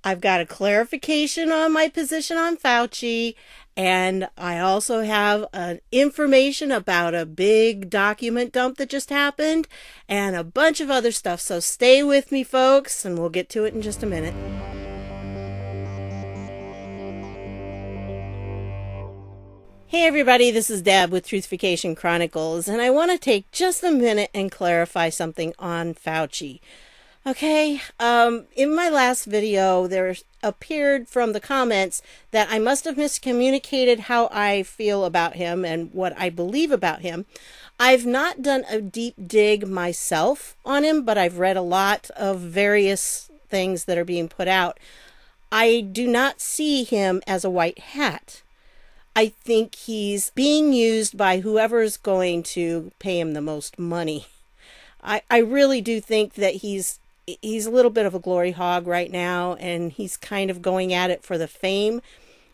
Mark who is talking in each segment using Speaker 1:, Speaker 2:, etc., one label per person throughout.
Speaker 1: I've got a clarification on my position on Fauci, and I also have information about a big document dump that just happened, and a bunch of other stuff. So stay with me, folks, and we'll get to it in just a minute. Hey everybody, this is Deb with Truthification Chronicles, and I want to take just a minute and clarify something on Fauci. Okay, in my last video, there appeared from the comments that I must have miscommunicated how I feel about him and what I believe about him. I've not done a deep dig myself on him, but I've read a lot of various things that are being put out. I do not see him as a white hat. I think he's being used by whoever's going to pay him the most money. I really do think that he's a little bit of a glory hog right now, and he's kind of going at it for the fame.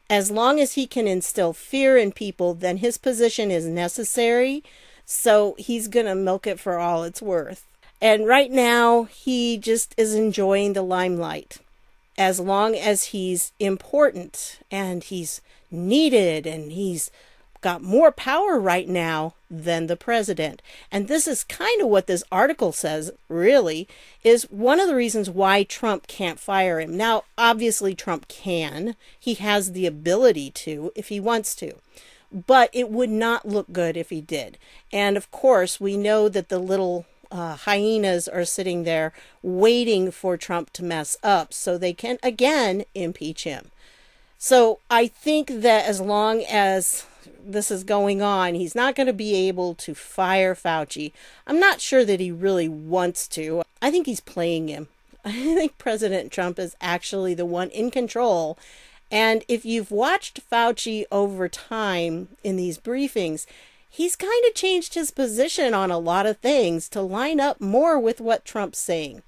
Speaker 1: As long as he can instill fear in people, then his position is necessary. So he's going to milk it for all it's worth. And right now, he just is enjoying the limelight. As long as he's important and he's needed and he's got more power right now than the president. And this is kind of what this article says, really, is one of the reasons why Trump can't fire him. Now, obviously, Trump can. He has the ability to if he wants to. But it would not look good if he did. And of course, we know that the little hyenas are sitting there waiting for Trump to mess up so they can, again, impeach him. So I think that as long as this is going on, he's not going to be able to fire Fauci. I'm not sure that he really wants to. I think he's playing him. I think President Trump is actually the one in control. And if you've watched Fauci over time in these briefings, he's kind of changed his position on a lot of things to line up more with what Trump's saying.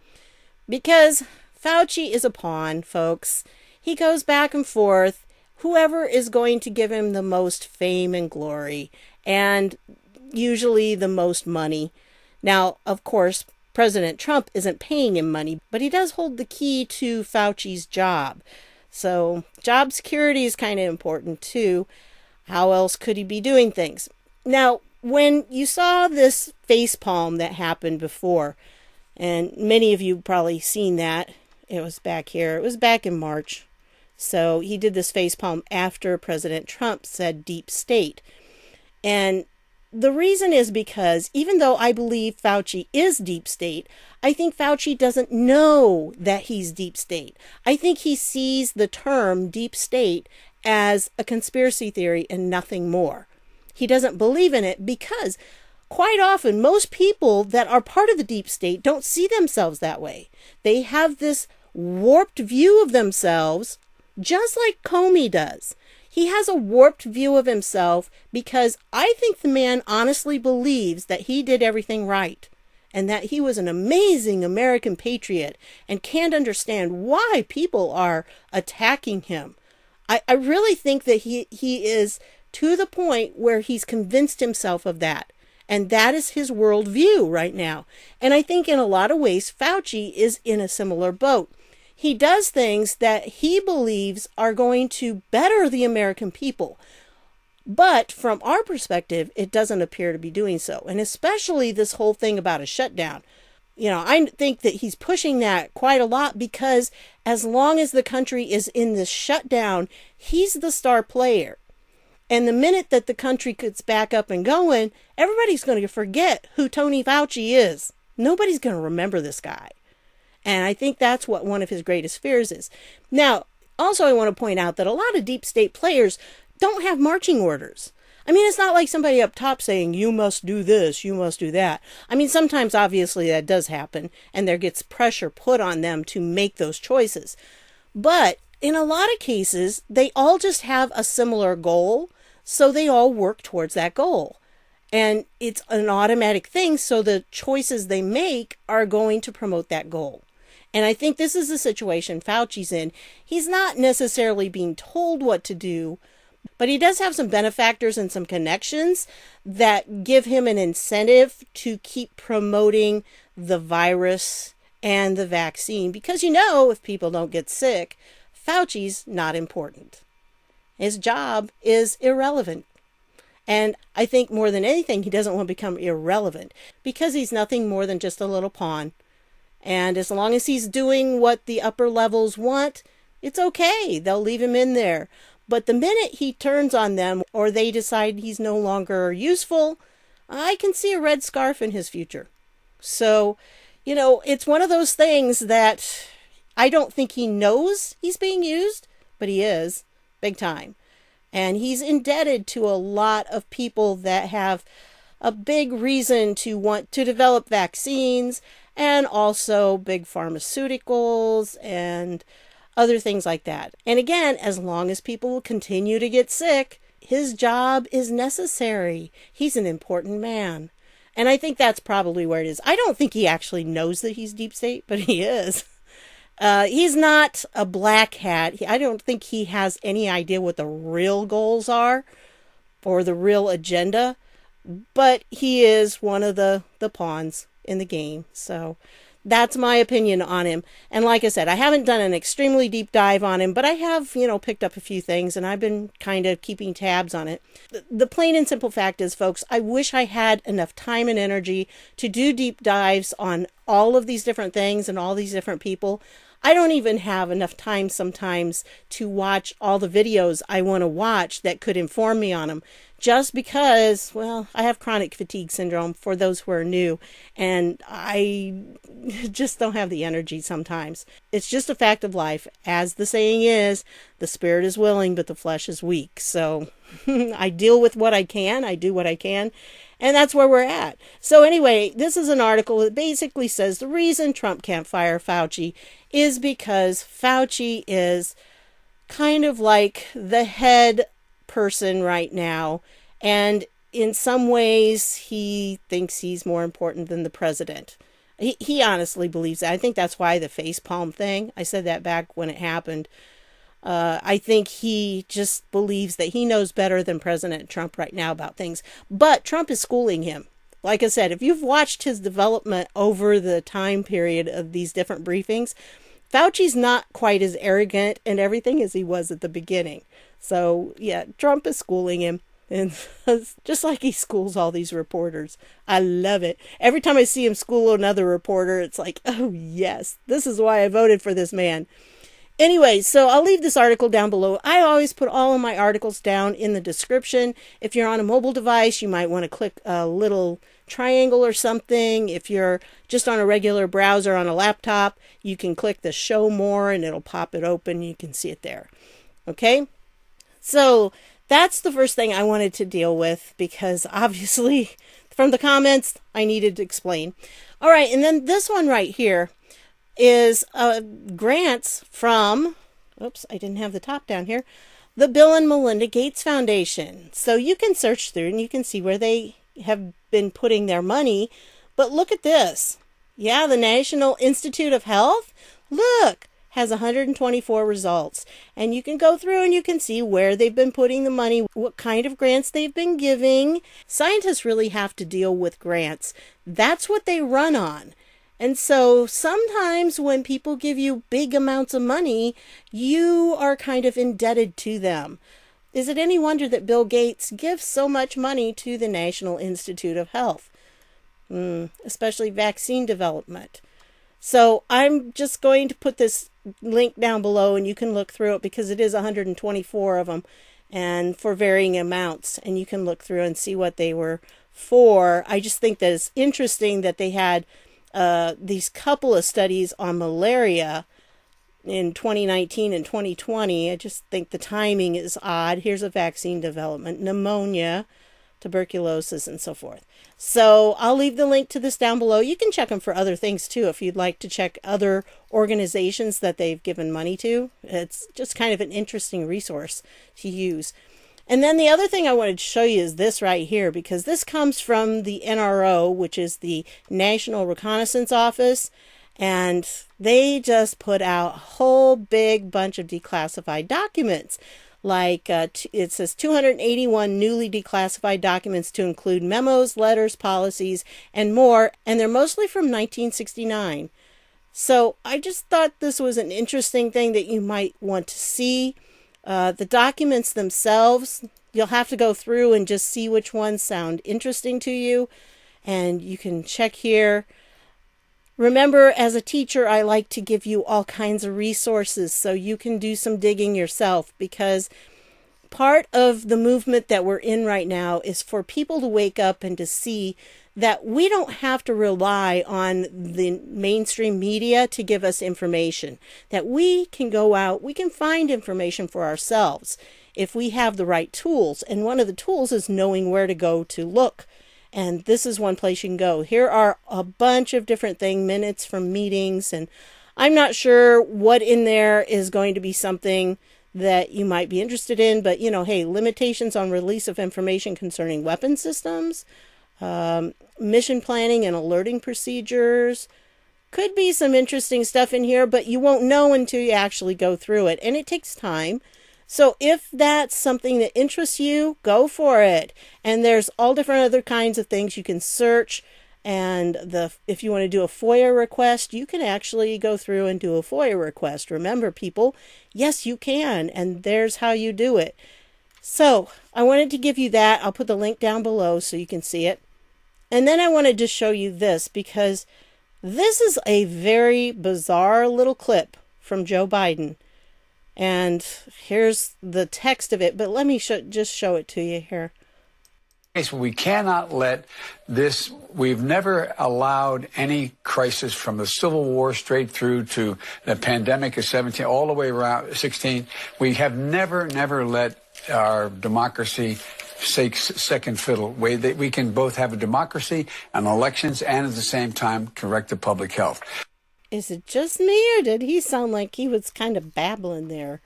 Speaker 1: Because Fauci is a pawn, folks. He goes back and forth. Whoever is going to give him the most fame and glory, and usually the most money. Now, of course, President Trump isn't paying him money, but he does hold the key to Fauci's job. So job security is kind of important too. How else could he be doing things? Now, when you saw this facepalm that happened before, and many of you probably seen that, it was back here. It was back in March. So he did this facepalm after President Trump said deep state. And the reason is because even though I believe Fauci is deep state, I think Fauci doesn't know that he's deep state. I think he sees the term deep state as a conspiracy theory and nothing more. He doesn't believe in it because quite often most people that are part of the deep state don't see themselves that way. They have this warped view of themselves, just like Comey does. He has a warped view of himself because I think the man honestly believes that he did everything right and that he was an amazing American patriot and can't understand why people are attacking him. I really think that he is to the point where he's convinced himself of that. And that is his worldview right now. And I think in a lot of ways, Fauci is in a similar boat. He does things that he believes are going to better the American people. But from our perspective, it doesn't appear to be doing so. And especially this whole thing about a shutdown. You know, I think that he's pushing that quite a lot because as long as the country is in this shutdown, he's the star player. And the minute that the country gets back up and going, everybody's going to forget who Tony Fauci is. Nobody's going to remember this guy. And I think that's what one of his greatest fears is. Now, also I want to point out that a lot of deep state players don't have marching orders. I mean, it's not like somebody up top saying, you must do this, you must do that. I mean, sometimes obviously that does happen and there gets pressure put on them to make those choices. But in a lot of cases, they all just have a similar goal, so they all work towards that goal. And it's an automatic thing, so the choices they make are going to promote that goal. And I think this is the situation Fauci's in. He's not necessarily being told what to do, but he does have some benefactors and some connections that give him an incentive to keep promoting the virus and the vaccine. Because if people don't get sick, Fauci's not important. His job is irrelevant. And I think more than anything, he doesn't want to become irrelevant because he's nothing more than just a little pawn. And as long as he's doing what the upper levels want, it's okay. They'll leave him in there. But the minute he turns on them or they decide he's no longer useful, I can see a red scarf in his future. So, it's one of those things that I don't think he knows he's being used, but he is, big time. And he's indebted to a lot of people that have a big reason to want to develop vaccines, and also big pharmaceuticals and other things like that. And again, as long as people will continue to get sick, his job is necessary. He's an important man. And I think that's probably where it is. I don't think he actually knows that he's deep state, but he is. He's not a black hat. I don't think he has any idea what the real goals are or the real agenda, but he is one of the pawns in the game. So that's my opinion on him. And like I said, I haven't done an extremely deep dive on him, but I have, picked up a few things and I've been kind of keeping tabs on it. The plain and simple fact is, folks, I wish I had enough time and energy to do deep dives on all of these different things and all these different people. I don't even have enough time sometimes to watch all the videos I want to watch that could inform me on them. Just because, well, I have chronic fatigue syndrome, for those who are new, and I just don't have the energy sometimes. It's just a fact of life. As the saying is, the spirit is willing, but the flesh is weak. So I deal with what I can. I do what I can. And that's where we're at. So anyway, this is an article that basically says the reason Trump can't fire Fauci is because Fauci is kind of like the head person right now, and in some ways he thinks he's more important than the president. He honestly believes that. I think that's why the facepalm thing, I said that back when it happened. I think he just believes that he knows better than President Trump right now about things. But Trump is schooling him. Like I said, if you've watched his development over the time period of these different briefings, Fauci's not quite as arrogant and everything as he was at the beginning. So, yeah, Trump is schooling him. And just like he schools all these reporters. I love it. Every time I see him school another reporter, it's like, oh, yes, this is why I voted for this man. Anyway, so I'll leave this article down below. I always put all of my articles down in the description. If you're on a mobile device, you might want to click a little triangle or something. If you're just on a regular browser on a laptop, you can click the show more and it'll pop it open. You can see it there. Okay? So that's the first thing I wanted to deal with because obviously from the comments, I needed to explain. All right, and then this one right here is grants from, oops, I didn't have the top down here, the Bill and Melinda Gates Foundation. So you can search through and you can see where they have been putting their money. But look at this. Yeah, the National Institute of Health, look, has 124 results. And you can go through and you can see where they've been putting the money, what kind of grants they've been giving. Scientists really have to deal with grants. That's what they run on. And so sometimes when people give you big amounts of money, you are kind of indebted to them. Is it any wonder that Bill Gates gives so much money to the National Institute of Health, especially vaccine development? So I'm just going to put this link down below and you can look through it because it is 124 of them and for varying amounts. And you can look through and see what they were for. I just think that it's interesting that they had these couple of studies on malaria in 2019 and 2020. I just think the timing is odd. Here's a vaccine development, pneumonia, tuberculosis, and so forth. So I'll leave the link to this down below. You can check them for other things too if you'd like to check other organizations that they've given money to. It's just kind of an interesting resource to use. And then the other thing I wanted to show you is this right here, because this comes from the NRO, which is the National Reconnaissance Office, and they just put out a whole big bunch of declassified documents. Like it says 281 newly declassified documents to include memos, letters, policies, and more, and they're mostly from 1969. So I just thought this was an interesting thing that you might want to see. The documents themselves, you'll have to go through and just see which ones sound interesting to you. And you can check here. Remember, as a teacher, I like to give you all kinds of resources so you can do some digging yourself, because part of the movement that we're in right now is for people to wake up and to see that we don't have to rely on the mainstream media to give us information, that we can go out, we can find information for ourselves if we have the right tools. And one of the tools is knowing where to go to look. And this is one place you can go. Here are a bunch of different things, minutes from meetings, and I'm not sure what in there is going to be something that you might be interested in, but hey, limitations on release of information concerning weapon systems, mission planning and alerting procedures. Could be some interesting stuff in here, but you won't know until you actually go through it, and it takes time. So if that's something that interests you, go for it. And there's all different other kinds of things you can search. And if you want to do a FOIA request, you can actually go through and do a FOIA request. Remember, people, yes, you can. And there's how you do it. So I wanted to give you that. I'll put the link down below so you can see it. And then I wanted to show you this, because this is a very bizarre little clip from Joe Biden. And here's the text of it, but let me just show it to you here.
Speaker 2: We cannot let this, we've never allowed any crisis from the Civil War straight through to the pandemic of 17, all the way around 16. We have never let our democracy take second fiddle. We can both have a democracy and elections and at the same time correct the public health.
Speaker 1: Is it just me, or did he sound like he was kind of babbling there?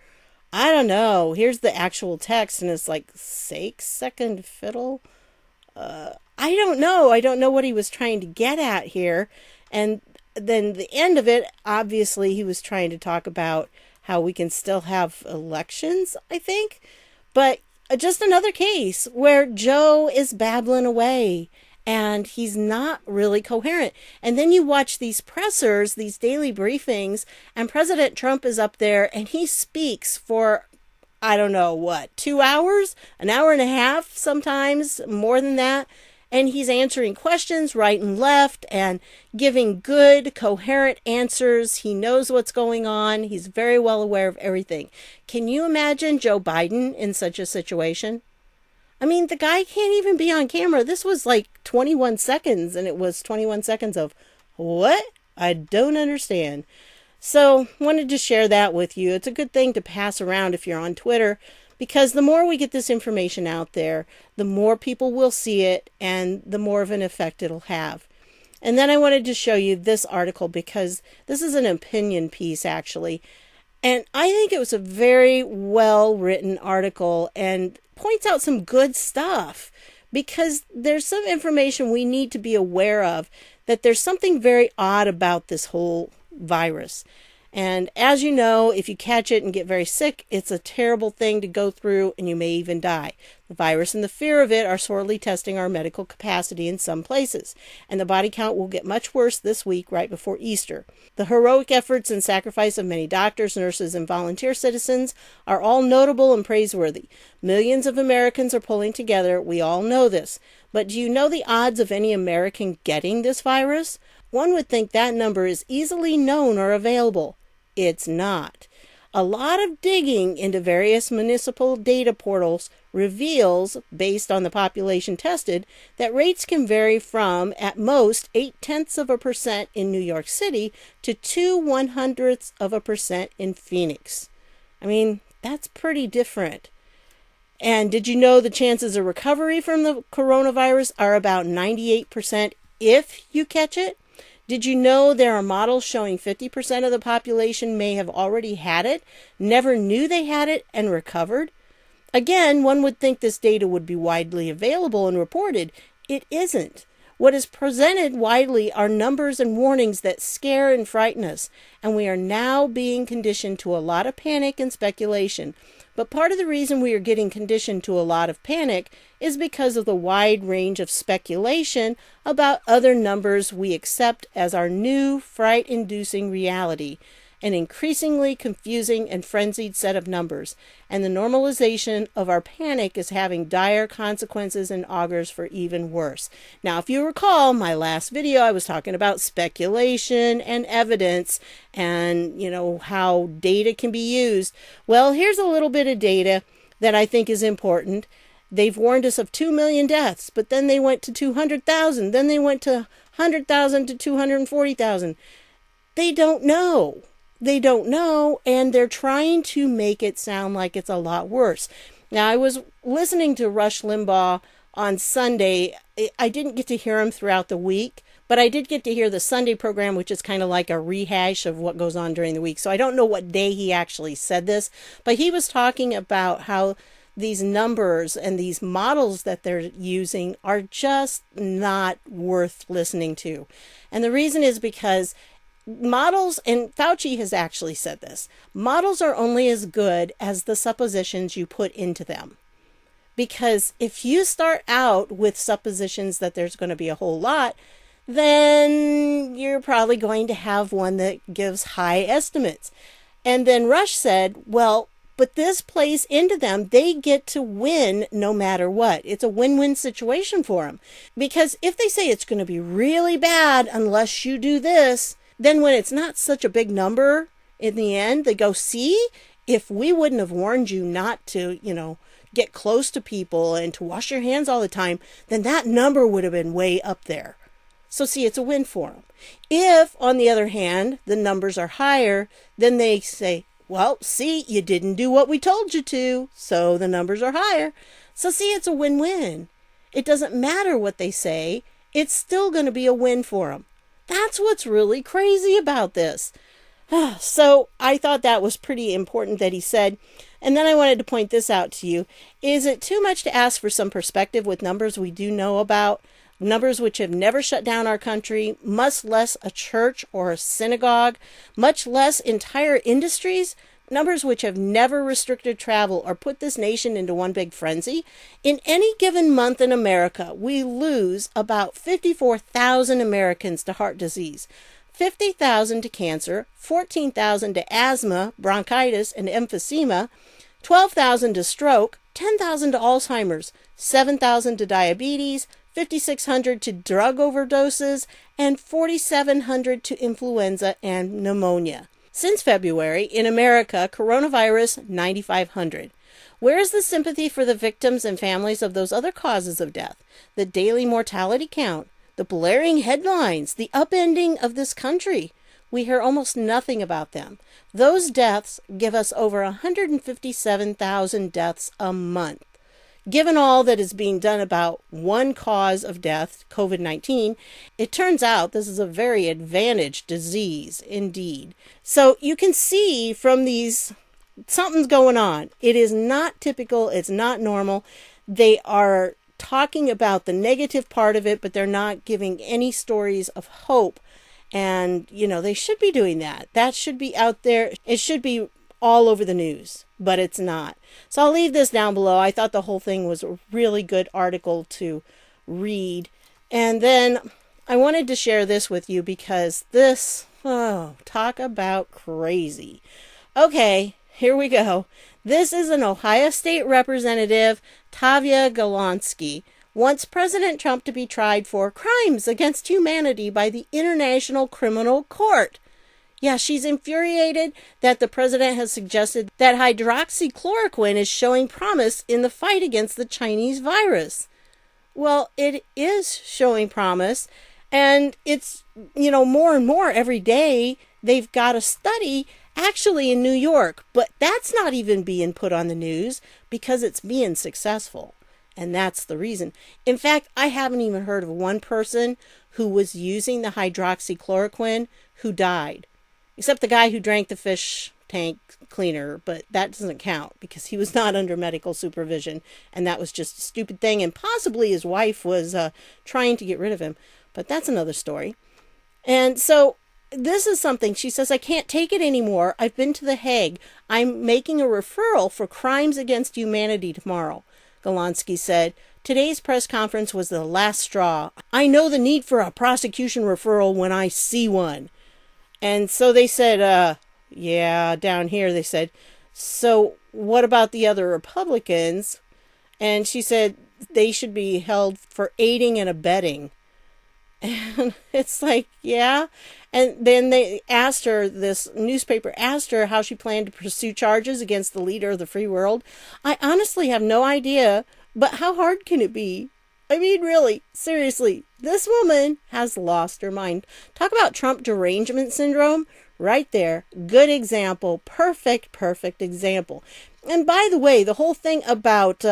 Speaker 1: I don't know. Here's the actual text, and it's like, second fiddle? I don't know. I don't know what he was trying to get at here. And then the end of it, obviously, he was trying to talk about how we can still have elections, I think. But just another case where Joe is babbling away. And he's not really coherent. And then you watch these pressers, these daily briefings, and President Trump is up there and he speaks for, I don't know what, 2 hours, an hour and a half, sometimes more than that. And he's answering questions right and left and giving good, coherent answers. He knows what's going on. He's very well aware of everything. Can you imagine Joe Biden in such a situation? I mean, the guy can't even be on camera. This was like 21 seconds, and it was 21 seconds of, what? I don't understand. So, wanted to share that with you. It's a good thing to pass around if you're on Twitter, because the more we get this information out there, the more people will see it, and the more of an effect it'll have. And then I wanted to show you this article, because this is an opinion piece, actually. And I think it was a very well-written article, and points out some good stuff, because there's some information we need to be aware of, that there's something very odd about this whole virus. And as you know, if you catch it and get very sick, it's a terrible thing to go through, and you may even die. The virus and the fear of it are sorely testing our medical capacity in some places, and the body count will get much worse this week right before Easter. The heroic efforts and sacrifice of many doctors, nurses, and volunteer citizens are all notable and praiseworthy. Millions of Americans are pulling together. We all know this. But do you know the odds of any American getting this virus? One would think that number is easily known or available. It's not. A lot of digging into various municipal data portals reveals, based on the population tested, that rates can vary from, at most, 0.8% in New York City to 0.02% in Phoenix. I mean, that's pretty different. And did you know the chances of recovery from the coronavirus are about 98% if you catch it? Did you know there are models showing 50% of the population may have already had it, never knew they had it, and recovered? Again, one would think this data would be widely available and reported. It isn't. What is presented widely are numbers and warnings that scare and frighten us, and we are now being conditioned to a lot of panic and speculation. But part of the reason we are getting conditioned to a lot of panic is because of the wide range of speculation about other numbers we accept as our new fright-inducing reality, an increasingly confusing and frenzied set of numbers, and the normalization of our panic is having dire consequences and augurs for even worse. Now, if you recall my last video, I was talking about speculation and evidence and, how data can be used. Well, here's a little bit of data that I think is important. They've warned us of 2 million deaths, but then they went to 200,000. Then they went to 100,000 to 240,000. They don't know. They don't know, and they're trying to make it sound like it's a lot worse. Now, I was listening to Rush Limbaugh on Sunday. I didn't get to hear him throughout the week, but I did get to hear the Sunday program, which is kind of like a rehash of what goes on during the week. So I don't know what day he actually said this, but he was talking about how these numbers and these models that they're using are just not worth listening to. And the reason is because models, and Fauci has actually said this, models are only as good as the suppositions you put into them. Because if you start out with suppositions that there's going to be a whole lot, then you're probably going to have one that gives high estimates. And then Rush said, well, but this plays into them. They get to win no matter what. It's a win-win situation for them. Because if they say it's going to be really bad unless you do this, then when it's not such a big number in the end, they go, see, if we wouldn't have warned you not to, get close to people and to wash your hands all the time, then that number would have been way up there. So see, it's a win for them. If, on the other hand, the numbers are higher, then they say, well, see, you didn't do what we told you to, so the numbers are higher. So see, it's a win-win. It doesn't matter what they say. It's still going to be a win for them. That's what's really crazy about this. So I thought that was pretty important that he said. And then I wanted to point this out to you. Is it too much to ask for some perspective with numbers we do know about? Numbers which have never shut down our country, much less a church or a synagogue, much less entire industries? Numbers which have never restricted travel or put this nation into one big frenzy. In any given month in America, we lose about 54,000 Americans to heart disease, 50,000 to cancer, 14,000 to asthma, bronchitis, and emphysema, 12,000 to stroke, 10,000 to Alzheimer's, 7,000 to diabetes, 5,600 to drug overdoses, and 4,700 to influenza and pneumonia. Since February, in America, coronavirus, 9,500. Where is the sympathy for the victims and families of those other causes of death? The daily mortality count, the blaring headlines, the upending of this country. We hear almost nothing about them. Those deaths give us over 157,000 deaths a month. Given all that is being done about one cause of death, COVID-19, it turns out this is a very advantaged disease indeed. So you can see from these, something's going on. It is not typical. It's not normal. They are talking about the negative part of it, but they're not giving any stories of hope. And, they should be doing that. That should be out there. It should be all over the news, but it's not. So I'll leave this down below. I thought the whole thing was a really good article to read. And then I wanted to share this with you because this, talk about crazy. Okay, here we go. This is an Ohio State Representative, Tavia Galansky, wants President Trump to be tried for crimes against humanity by the International Criminal Court. Yeah, she's infuriated that the president has suggested that hydroxychloroquine is showing promise in the fight against the Chinese virus. Well, it is showing promise, and it's, more and more every day. They've got a study actually in New York, but that's not even being put on the news because it's being successful. And that's the reason. In fact, I haven't even heard of one person who was using the hydroxychloroquine who died. Except the guy who drank the fish tank cleaner, but that doesn't count because he was not under medical supervision, and that was just a stupid thing, and possibly his wife was trying to get rid of him, but that's another story. And so this is something, she says, I can't take it anymore. I've been to The Hague. I'm making a referral for crimes against humanity tomorrow, Golansky said. Today's press conference was the last straw. I know the need for a prosecution referral when I see one. And so they said, yeah, down here they said, so what about the other Republicans? And she said they should be held for aiding and abetting. And it's like, yeah. And then they asked her, this newspaper asked her how she planned to pursue charges against the leader of the free world. I honestly have no idea, but how hard can it be? I mean, really, seriously, this woman has lost her mind. Talk about Trump derangement syndrome. Right there. Good example. Perfect example. And by the way, the whole thing about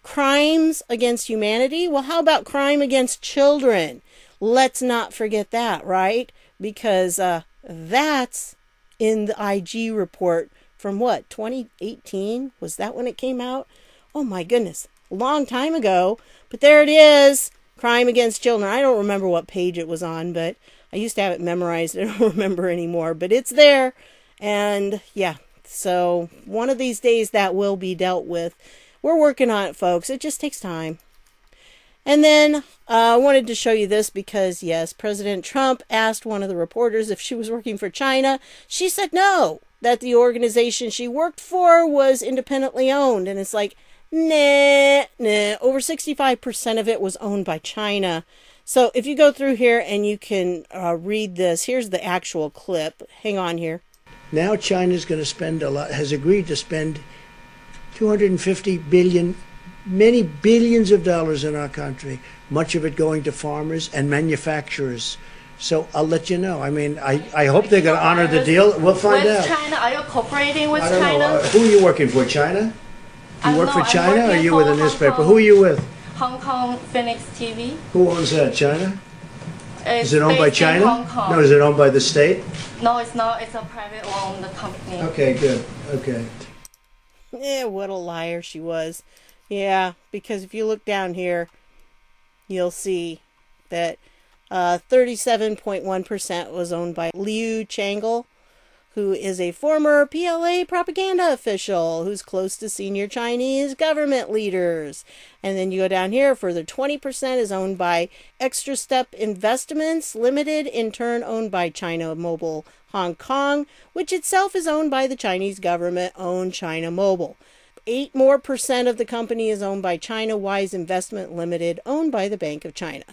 Speaker 1: crimes against humanity, well, how about crime against children? Let's not forget that, right? Because that's in the IG report from what, 2018? Was that when it came out? Oh my goodness, a long time ago. But there it is, crime against children. I don't remember what page it was on, but I used to have it memorized. I don't remember anymore, but it's there. And yeah, so one of these days that will be dealt with. We're working on it, folks. It just takes time. And then I wanted to show you this because, yes, President Trump asked one of the reporters if she was working for China. She said no, that the organization she worked for was independently owned. And it's like, nah. Over 65% of it was owned by China. So if you go through here and you can read this, here's the actual clip. Hang on here.
Speaker 3: Now China's going to spend a lot, has agreed to spend 250 billion, many billions of dollars in our country, much of it going to farmers and manufacturers. So I'll let you know. I mean, I hope they're going to honor the deal. We'll find out.
Speaker 4: China, are you cooperating with
Speaker 3: I don't
Speaker 4: China?
Speaker 3: know. Who are you working for, China? Do you work for China or are you with a newspaper? Who are you with?
Speaker 4: Hong Kong Phoenix TV.
Speaker 3: Who owns that, China?
Speaker 4: It's
Speaker 3: Is it owned by
Speaker 4: based in
Speaker 3: China?
Speaker 4: Hong Kong.
Speaker 3: No, is it owned by the state?
Speaker 4: No, it's not. It's a private owned company.
Speaker 3: Okay, good. Okay.
Speaker 1: Yeah, what a liar she was. Yeah, because if you look down here, you'll see that 37.1% was owned by Liu Changle, who is a former PLA propaganda official who's close to senior Chinese government leaders. And then you go down here, further 20% is owned by Extra Step Investments Limited, in turn owned by China Mobile Hong Kong, which itself is owned by the Chinese government-owned China Mobile. 8% more of the company is owned by China Wise Investment Limited, owned by the Bank of China.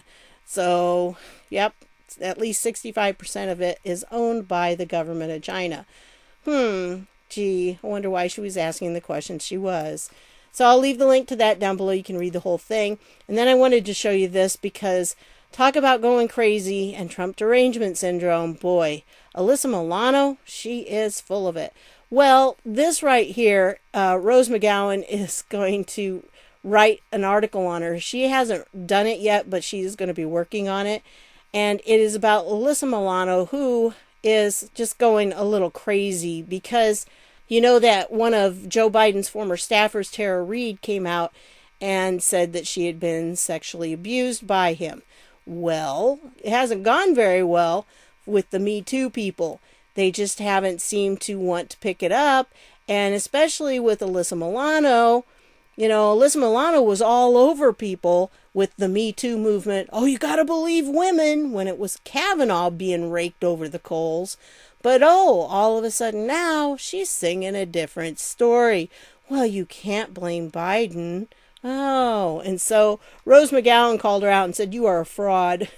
Speaker 1: So, yep, at least 65% of it is owned by the government of China. Gee, I wonder why she was asking the questions she was. So I'll leave the link to that down below. You can read the whole thing. And then I wanted to show you this because talk about going crazy and Trump derangement syndrome. Boy, Alyssa Milano, she is full of it. Well, this right here, Rose McGowen is going to write an article on her. She hasn't done it yet, but she is going to be working on it. And it is about Alyssa Milano, who is just going a little crazy because you know that one of Joe Biden's former staffers, Tara Reid, came out and said that she had been sexually abused by him. Well, it hasn't gone very well with the Me Too people. They just haven't seemed to want to pick it up. And especially with Alyssa Milano, you know, Alyssa Milano was all over people with the Me Too movement. Oh, you got to believe women, when it was Kavanaugh being raked over the coals. But oh, all of a sudden now she's singing a different story. Well, you can't blame Biden. Oh, and so Rose McGowan called her out and said, you are a fraud.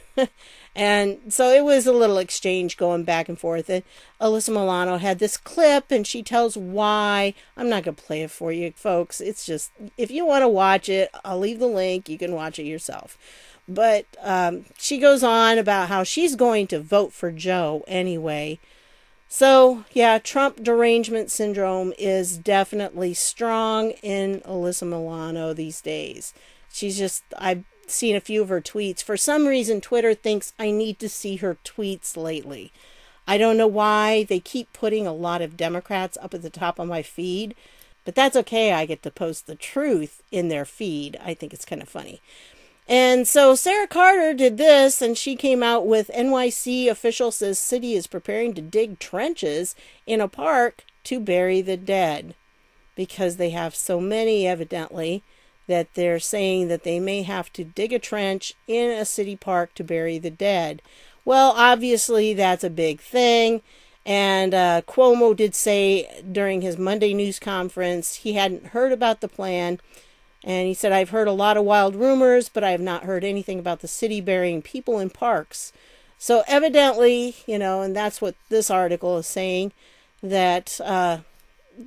Speaker 1: And so it was a little exchange going back and forth. And Alyssa Milano had this clip and she tells why. I'm not going to play it for you, folks. It's just, if you want to watch it, I'll leave the link. You can watch it yourself. But she goes on about how she's going to vote for Joe anyway. So, yeah, Trump derangement syndrome is definitely strong in Alyssa Milano these days. She's just, I've seen a few of her tweets. For some reason, Twitter thinks I need to see her tweets lately. I don't know why they keep putting a lot of Democrats up at the top of my feed, but that's okay. I get to post the truth in their feed. I think it's kind of funny. And so Sarah Carter did this, and she came out with NYC official says city is preparing to dig trenches in a park to bury the dead, because they have so many, evidently, that they're saying that they may have to dig a trench in a city park to bury the dead. Well, obviously that's a big thing. And Cuomo did say during his Monday news conference he hadn't heard about the plan. And he said, I've heard a lot of wild rumors, but I have not heard anything about the city burying people in parks. So evidently, and that's what this article is saying, that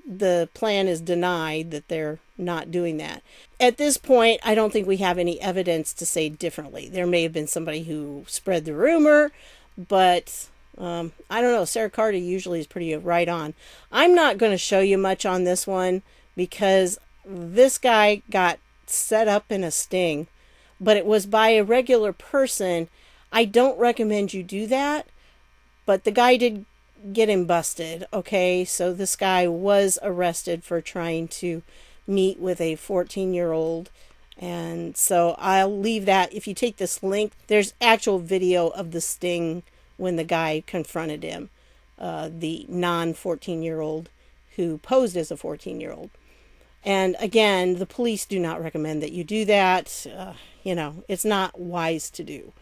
Speaker 1: the plan is denied, that they're not doing that. At this point, I don't think we have any evidence to say differently. There may have been somebody who spread the rumor, but I don't know. Sarah Carter usually is pretty right on. I'm not going to show you much on this one because this guy got set up in a sting, but it was by a regular person. I don't recommend you do that, but the guy did get him busted. Okay, so this guy was arrested for trying to meet with a 14-year-old. And so I'll leave that. If you take this link, there's actual video of the sting when the guy confronted him, the non-14-year-old who posed as a 14-year-old. And again, the police do not recommend that you do that. It's not wise to do.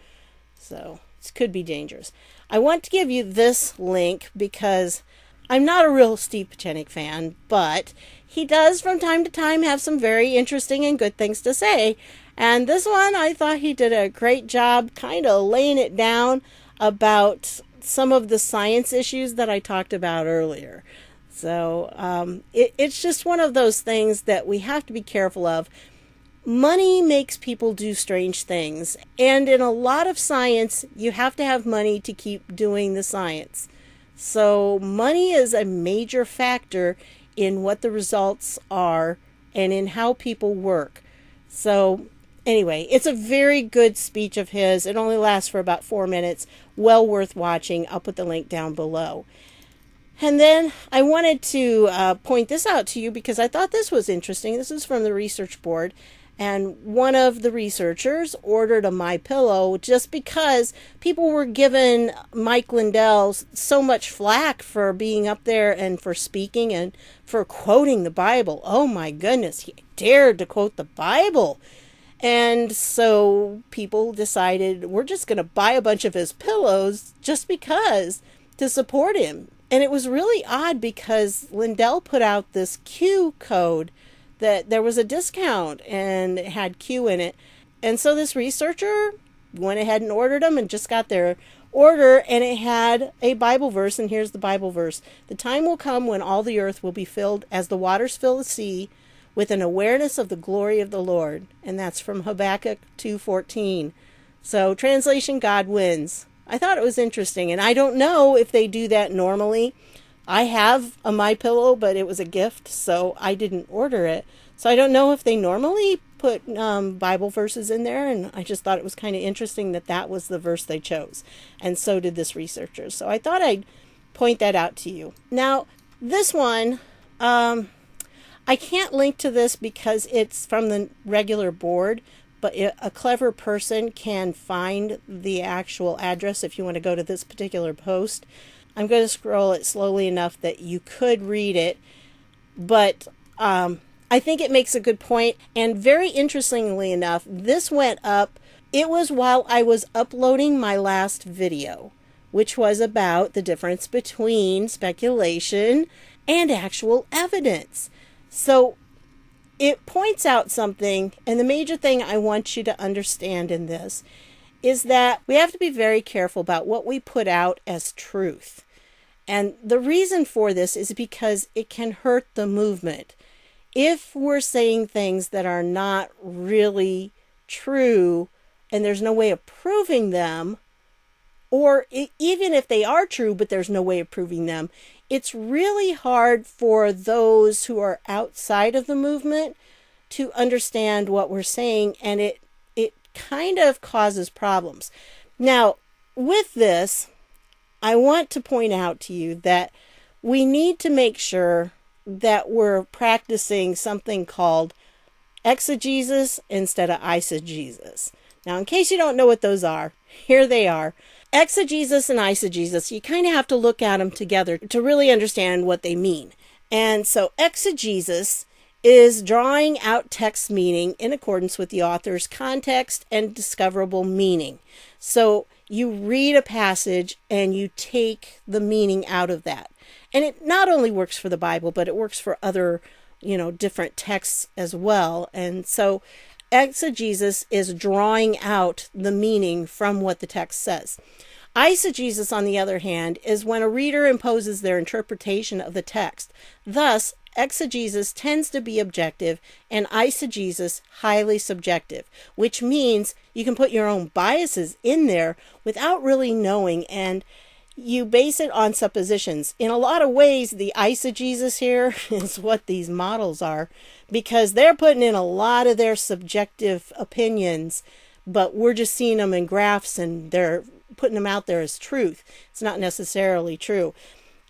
Speaker 1: So it could be dangerous. I want to give you this link because I'm not a real Steve Piecznik fan, but he does from time to time have some very interesting and good things to say. And this one, I thought he did a great job kind of laying it down about some of the science issues that I talked about earlier. So it's just one of those things that we have to be careful of. Money makes people do strange things. And in a lot of science, you have to have money to keep doing the science. So money is a major factor in what the results are and in how people work. So anyway, it's a very good speech of his. It only lasts for about 4 minutes. Well worth watching. I'll put the link down below. And then I wanted to point this out to you because I thought this was interesting. This is from the research board. And one of the researchers ordered a MyPillow just because people were giving Mike Lindell so much flack for being up there and for speaking and for quoting the Bible. Oh my goodness, he dared to quote the Bible. And so people decided we're just going to buy a bunch of his pillows just because to support him. And it was really odd because Lindell put out this Q code that there was a discount and it had Q in it. And so this researcher went ahead and ordered them and just got their order, and it had a Bible verse. And here's the Bible verse. The time will come when all the earth will be filled as the waters fill the sea with an awareness of the glory of the Lord. And that's from Habakkuk 2:14. So translation, God wins. I thought it was interesting, and I don't know if they do that normally. I have a MyPillow, but it was a gift, so I didn't order it. So I don't know if they normally put Bible verses in there, and I just thought it was kind of interesting that that was the verse they chose. And so did this researcher. So I thought I'd point that out to you. Now, this one, I can't link to this because it's from the regular board, but a clever person can find the actual address if you want to go to this particular post. I'm going to scroll it slowly enough that you could read it, but I think it makes a good point. And very interestingly enough, this went up, it was while I was uploading my last video, which was about the difference between speculation and actual evidence. So it points out something, and the major thing I want you to understand in this is that we have to be very careful about what we put out as truth. And the reason for this is because it can hurt the movement. If we're saying things that are not really true and there's no way of proving them, or even if they are true but there's no way of proving them, it's really hard for those who are outside of the movement to understand what we're saying, and it kind of causes problems. Now, with this, I want to point out to you that we need to make sure that we're practicing something called exegesis instead of eisegesis. Now, in case you don't know what those are, here they are. Exegesis and eisegesis, you kind of have to look at them together to really understand what they mean. And so exegesis is drawing out text meaning in accordance with the author's context and discoverable meaning. So you read a passage and you take the meaning out of that. And it not only works for the Bible, but it works for other, different texts as well. And so exegesis is drawing out the meaning from what the text says. Eisegesis, on the other hand, is when a reader imposes their interpretation of the text. Thus, exegesis tends to be objective and eisegesis highly subjective, which means you can put your own biases in there without really knowing, and you base it on suppositions. In a lot of ways, the eisegesis here is what these models are, because they're putting in a lot of their subjective opinions, but we're just seeing them in graphs and they're putting them out there as truth. It's not necessarily true.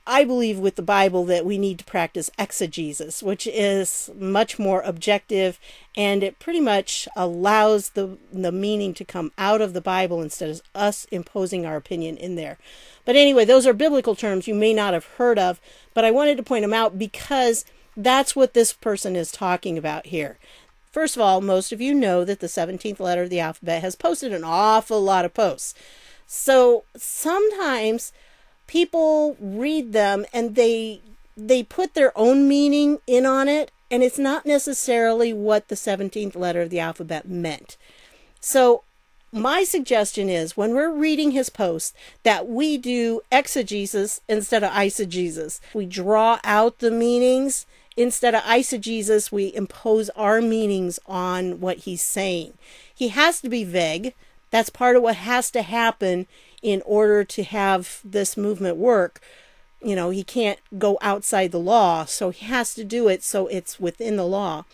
Speaker 1: I believe with the Bible that we need to practice exegesis, which is much more objective, and it pretty much allows the meaning to come out of the Bible instead of us imposing our opinion in there. But anyway, those are biblical terms you may not have heard of, but I wanted to point them out because that's what this person is talking about here. First of all, most of you know that the 17th letter of the alphabet has posted an awful lot of posts. So sometimes people read them and they put their own meaning in on it, and it's not necessarily what the 17th letter of the alphabet meant. So my suggestion is when we're reading his post that we do exegesis instead of eisegesis. We draw out the meanings. Instead of eisegesis, we impose our meanings on what he's saying. He has to be vague. That's part of what has to happen in order to have this movement work. He can't go outside the law, so he has to do it so it's within the law.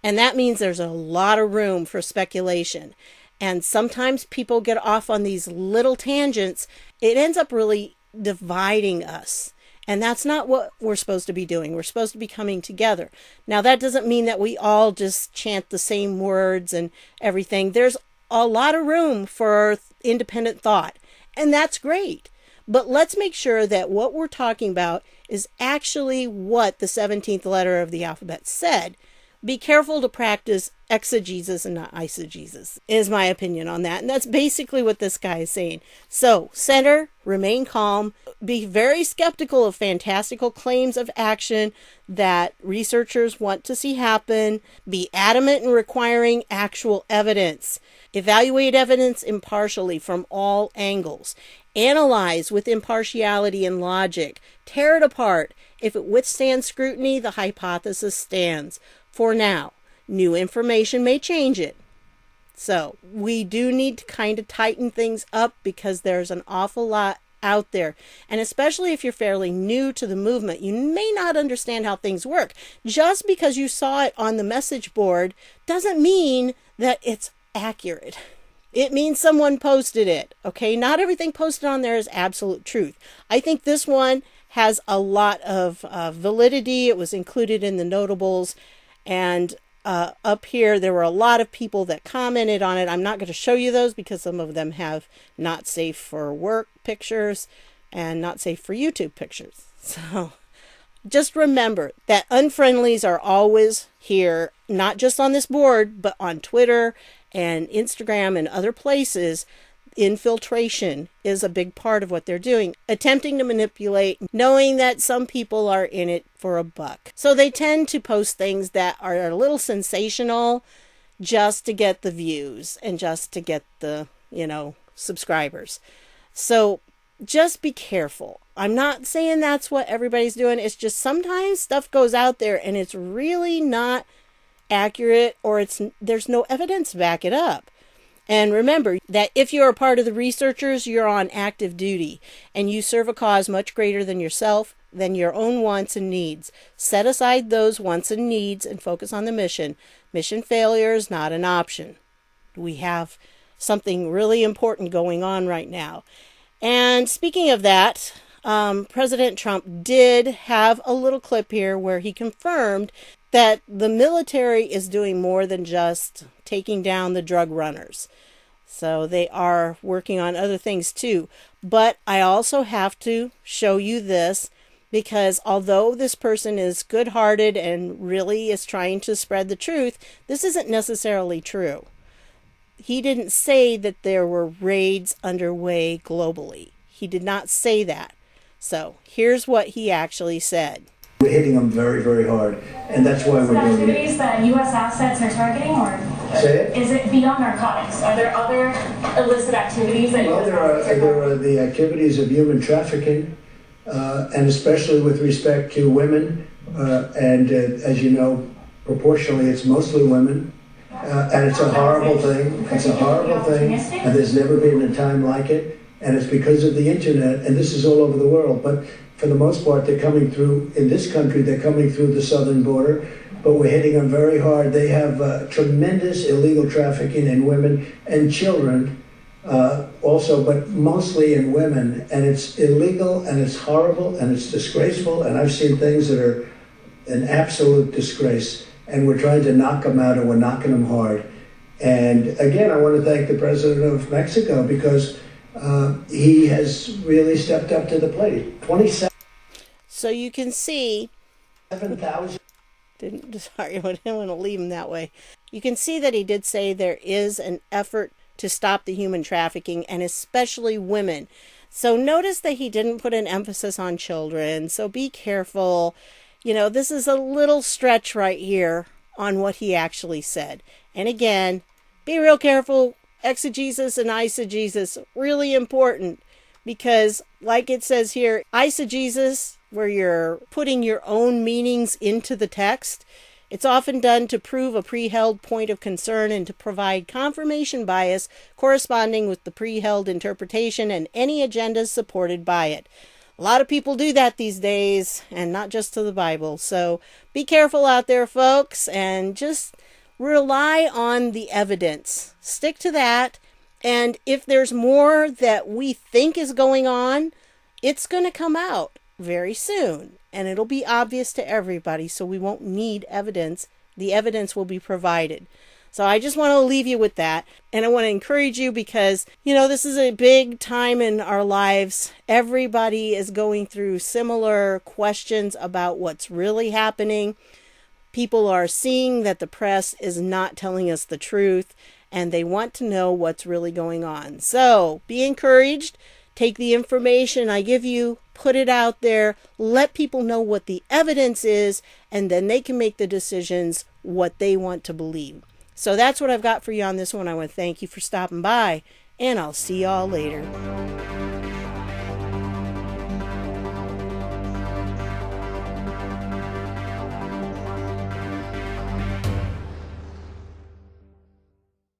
Speaker 1: And that means there's a lot of room for speculation. And sometimes people get off on these little tangents. It ends up really dividing us. And that's not what we're supposed to be doing. We're supposed to be coming together. Now, that doesn't mean that we all just chant the same words and everything. There's a lot of room for independent thought, and that's great. But let's make sure that what we're talking about is actually what the 17th letter of the alphabet said. Be careful to practice exegesis and not eisegesis, is my opinion on that. And that's basically what this guy is saying. So, center, remain calm, be very skeptical of fantastical claims of action that researchers want to see happen. Be adamant in requiring actual evidence. Evaluate evidence impartially from all angles. Analyze with impartiality and logic. Tear it apart. If it withstands scrutiny, the hypothesis stands. For now, new information may change it. So we do need to kind of tighten things up because there's an awful lot out there. And especially if you're fairly new to the movement, you may not understand how things work. Just because you saw it on the message board doesn't mean that it's accurate. It means someone posted it. Okay, not everything posted on there is absolute truth. I think this one has a lot of validity. It was included in the notables. And up here, there were a lot of people that commented on it. I'm not going to show you those because some of them have not safe for work pictures and not safe for YouTube pictures. So just remember that unfriendlies are always here, not just on this board, but on Twitter and Instagram and other places. Infiltration is a big part of what they're doing, attempting to manipulate, knowing that some people are in it for a buck. So they tend to post things that are a little sensational just to get the views and just to get the, subscribers. So just be careful. I'm not saying that's what everybody's doing. It's just sometimes stuff goes out there and it's really not accurate, or there's no evidence to back it up. And remember that if you're a part of the researchers, you're on active duty and you serve a cause much greater than yourself, than your own wants and needs. Set aside those wants and needs and focus on the mission. Mission failure is not an option. We have something really important going on right now. And speaking of that, President Trump did have a little clip here where he confirmed that the military is doing more than just taking down the drug runners. So they are working on other things too. But I also have to show you this, because although this person is good-hearted and really is trying to spread the truth, this isn't necessarily true. He didn't say that there were raids underway globally. He did not say that. So here's what he actually said.
Speaker 3: We're hitting them very, very hard, and that's why we're doing it.
Speaker 5: Activities that U.S. assets are targeting, or is it beyond narcotics? Are there other illicit activities that
Speaker 3: Well, there are the activities of human trafficking, and especially with respect to women, and as you know, proportionally, it's mostly women, and it's a horrible thing. It's a horrible thing, and there's never been a time like it, and it's because of the internet, and this is all over the world, but for the most part, they're coming through, in this country, they're coming through the southern border, but we're hitting them very hard. They have tremendous illegal trafficking in women and children also, but mostly in women. And it's illegal, and it's horrible, and it's disgraceful, and I've seen things that are an absolute disgrace. And we're trying to knock them out, and we're knocking them hard. And again, I want to thank the president of Mexico, because he has really stepped up to the plate. 27.
Speaker 1: So you can see,
Speaker 3: 7,000.
Speaker 1: Sorry, I didn't want to leave him that way. You can see that he did say there is an effort to stop the human trafficking, and especially women. So notice that he didn't put an emphasis on children. So be careful. You know, this is a little stretch right here on what he actually said. And again, be real careful. Exegesis and eisegesis, really important, because like it says here, eisegesis, where you're putting your own meanings into the text, it's often done to prove a pre-held point of concern and to provide confirmation bias corresponding with the pre-held interpretation and any agendas supported by it. A lot of people do that these days, and not just to the Bible. So be careful out there, folks, and just rely on the evidence. Stick to that. And if there's more that we think is going on, it's going to come out very soon. And it'll be obvious to everybody, so we won't need evidence. The evidence will be provided. So I just want to leave you with that. And I want to encourage you, because, you know, this is a big time in our lives. Everybody is going through similar questions about what's really happening. People are seeing that the press is not telling us the truth, and they want to know what's really going on. So be encouraged. Take the information I give you, put it out there, let people know what the evidence is, and then they can make the decisions what they want to believe. So that's what I've got for you on this one. I want to thank you for stopping by, and I'll see y'all later.